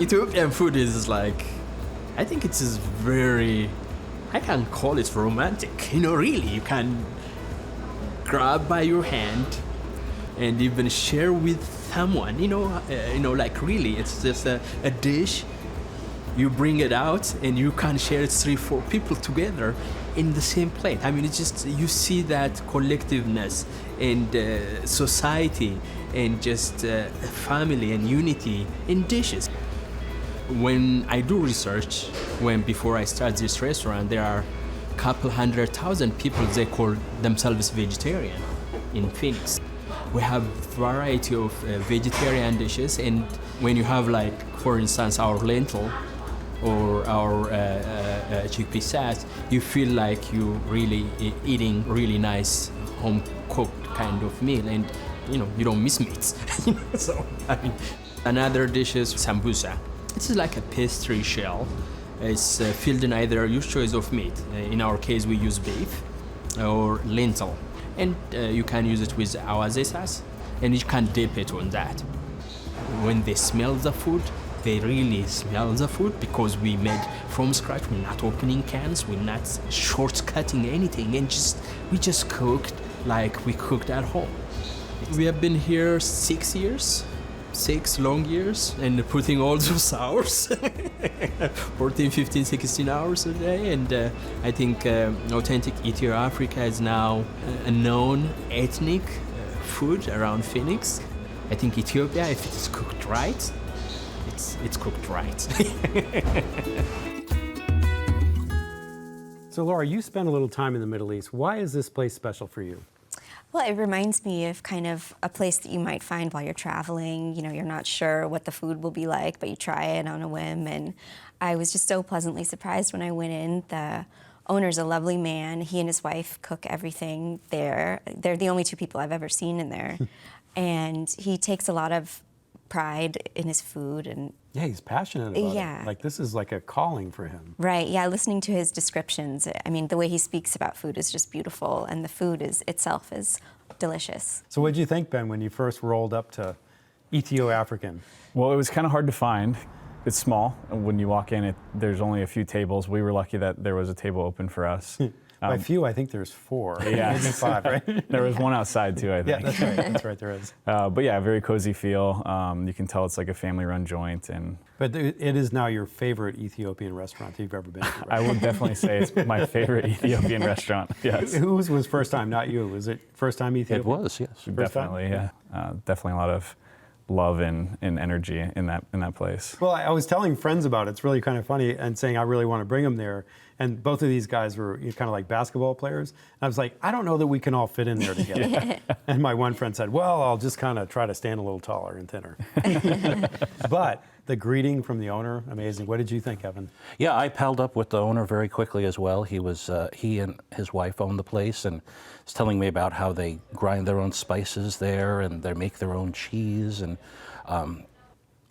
Ethiopian food is like, I think it is very, I can call it romantic. Really, you can grab by your hand and even share with someone. Like really, it's just a dish. You bring it out and you can share it 3-4 people together in the same plate. It's just, you see that collectiveness and society and just family and unity in dishes. When I do research, before I start this restaurant, there are a couple 100,000 people, they call themselves vegetarian in Phoenix. We have variety of vegetarian dishes, and when you have, like, for instance, our lentil or our chickpea salad, you feel like you really eating really nice home cooked kind of meal, and you don't miss meats. So another dish is sambusa. It's like a pastry shell. It's filled in either your choice of meat. In our case, we use beef or lentil, and you can use it with awaze sauce, and you can dip it on that. When they smell the food, they really smell the food, because we made from scratch. We're not opening cans, we're not shortcutting anything, and we just cooked like we cooked at home. We have been here 6 years, 6 long years, and putting all those hours, 14, 15, 16 hours a day. And I think authentic Ethio Africa is now a known ethnic food around Phoenix. I think Ethiopia, if it is cooked right, it's cooked right. So Laura, you spent a little time in the Middle East. Why is this place special for you? Well, it reminds me of kind of a place that you might find while you're traveling. You're not sure what the food will be like, but you try it on a whim. And I was just so pleasantly surprised when I went in. The owner's a lovely man. He and his wife cook everything there. They're the only 2 people I've ever seen in there. And he takes a lot of pride in his food. And yeah, he's passionate about it. Like, this is like a calling for him. Right, yeah, listening to his descriptions, the way he speaks about food is just beautiful, and the food itself is delicious. So what did you think, Ben, when you first rolled up to Ethio African? Well, it was kind of hard to find. It's small. When you walk in, there's only a few tables. We were lucky that there was a table open for us. By few, I think there's 4, yeah. maybe 5, right? There was one outside too, I think. Yeah, that's right. That's right, there is. But yeah, very cozy feel. You can tell it's like a family-run joint, But it is now your favorite Ethiopian restaurant that you've ever been to, right? I would definitely say it's my favorite Ethiopian restaurant. Yes. Whose was first time? Not you. Was it first time Ethiopian? It was, yes. Definitely, yeah. Definitely a lot of love and energy in that place. Well, I was telling friends about it. It's really kind of funny, and saying I really want to bring them there. And both of these guys were kind of like basketball players. And I was like, I don't know that we can all fit in there together. And my one friend said, well, I'll just kind of try to stand a little taller and thinner. But the greeting from the owner, amazing. What did you think, Evan? Yeah, I palled up with the owner very quickly as well. He and his wife own the place, and was telling me about how they grind their own spices there, and they make their own cheese. And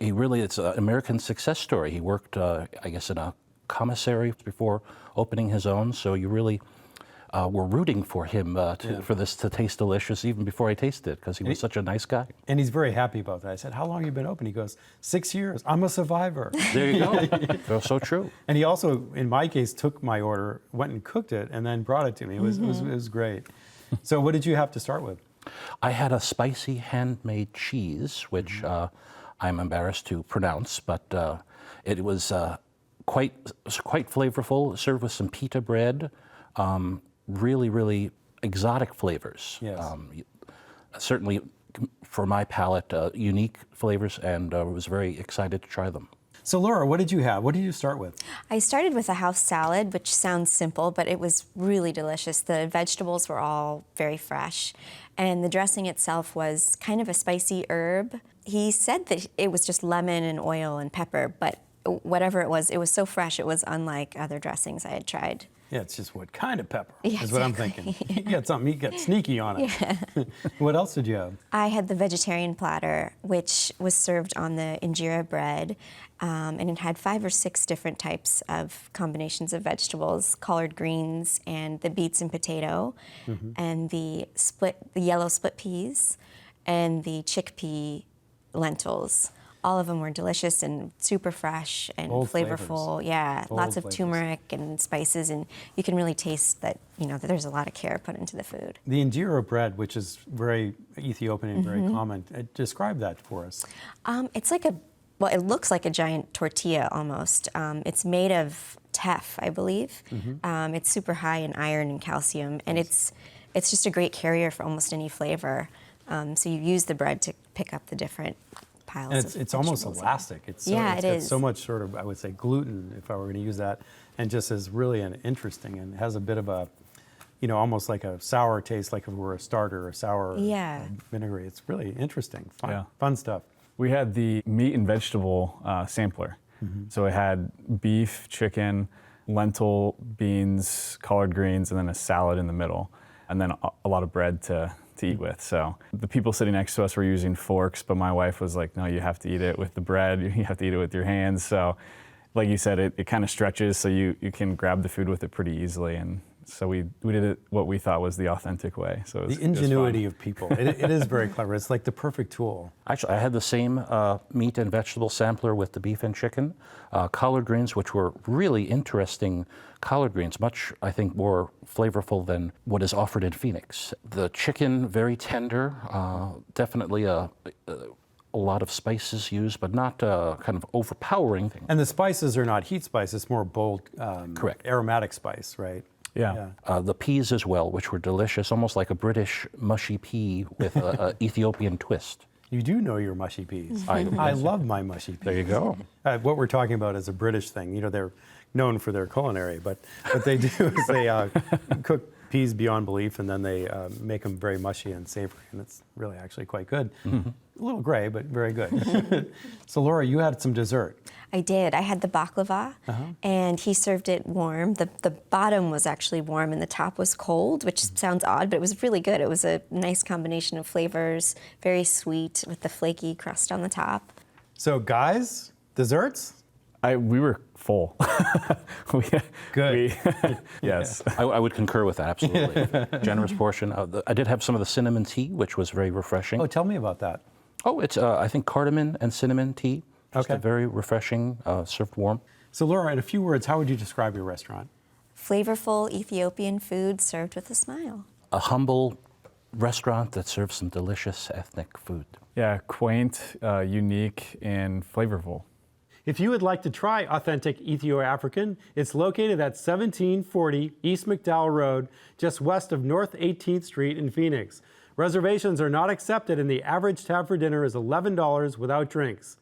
it's an American success story. He worked, I guess, in a commissary before opening his own, so you really were rooting for him for this to taste delicious even before I tasted it, because he was such a nice guy. And he's very happy about that. I said, how long have you been open? He goes, 6 years. I'm a survivor. There you go. So true. And he also, in my case, took my order, went and cooked it, and then brought it to me. It was great. So what did you have to start with? I had a spicy handmade cheese, which I'm embarrassed to pronounce, but it was quite flavorful, served with some pita bread, really, really exotic flavors. Yes. Certainly, for my palate, unique flavors, and was very excited to try them. So Laura, what did you have? What did you start with? I started with a house salad, which sounds simple, but it was really delicious. The vegetables were all very fresh, and the dressing itself was kind of a spicy herb. He said that it was just lemon and oil and pepper, but whatever it was so fresh, it was unlike other dressings I had tried. Yeah, it's just what kind of pepper Yeah, is what I'm thinking. You got something, you got sneaky on it. Yeah. What else did you have? I had the vegetarian platter, which was served on the injera bread, and it had 5 or 6 different types of combinations of vegetables, collard greens, and the beets and potato, and the yellow split peas, and the chickpea lentils, all of them were delicious and super fresh and Bold flavorful. flavors. Yeah, Bold lots of flavors. turmeric and spices, and you can really taste that, that there's a lot of care put into the food. The injera bread, which is very Ethiopian and very common, describe that for us. It's like it looks like a giant tortilla almost. It's made of teff, I believe. It's super high in iron and calcium, and it's just a great carrier for almost any flavor. So you use the bread to pick up the different piles. And it's almost vegetables. elastic. It's so, Yeah, it's it got is. so much sort of, I would say, gluten, if I were going to use that, and just is really an interesting and has a bit of a, almost like a sour taste, like if it were a starter or sour vinegary. It's really interesting, fun stuff. We had the meat and vegetable sampler. So it had beef, chicken, lentil, beans, collard greens, and then a salad in the middle, and then a lot of bread to eat with. So the people sitting next to us were using forks, but my wife was like, no, you have to eat it with the bread. You have to eat it with your hands. So like you said, it kind of stretches, so you can grab the food with it pretty easily. And so we did it what we thought was the authentic way. So The ingenuity of people. It is very clever. It's like the perfect tool. Actually, I had the same meat and vegetable sampler with the beef and chicken. Collard greens, which were really interesting collard greens, much, I think, more flavorful than what is offered in Phoenix. The chicken, very tender, definitely a lot of spices used, but not kind of overpowering. And the spices are not heat spice, it's more bold, Correct. aromatic spice, right? Yeah. The peas as well, which were delicious, almost like a British mushy pea with an Ethiopian twist. You do know your mushy peas. I love my mushy peas. There you go. What we're talking about is a British thing. They're known for their culinary, but what they do is they cook peas beyond belief, and then they make them very mushy and savory, and it's really actually quite good. A little gray, but very good. So Laura, you had some dessert. I did. I had the baklava, and he served it warm. The bottom was actually warm, and the top was cold, which sounds odd, but it was really good. It was a nice combination of flavors, very sweet with the flaky crust on the top. So guys, desserts? We were full. Good. Yes. I would concur with that, absolutely. Generous portion. I did have some of the cinnamon tea, which was very refreshing. Oh, tell me about that. Oh, it's, I think, cardamom and cinnamon tea. Just Okay. very refreshing, served warm. So Laura, in a few words, how would you describe your restaurant? Flavorful Ethiopian food served with a smile. A humble restaurant that serves some delicious ethnic food. Yeah, quaint, unique, and flavorful. If you would like to try authentic Ethio-African, it's located at 1740 East McDowell Road, just west of North 18th Street in Phoenix. Reservations are not accepted, and the average tab for dinner is $11 without drinks.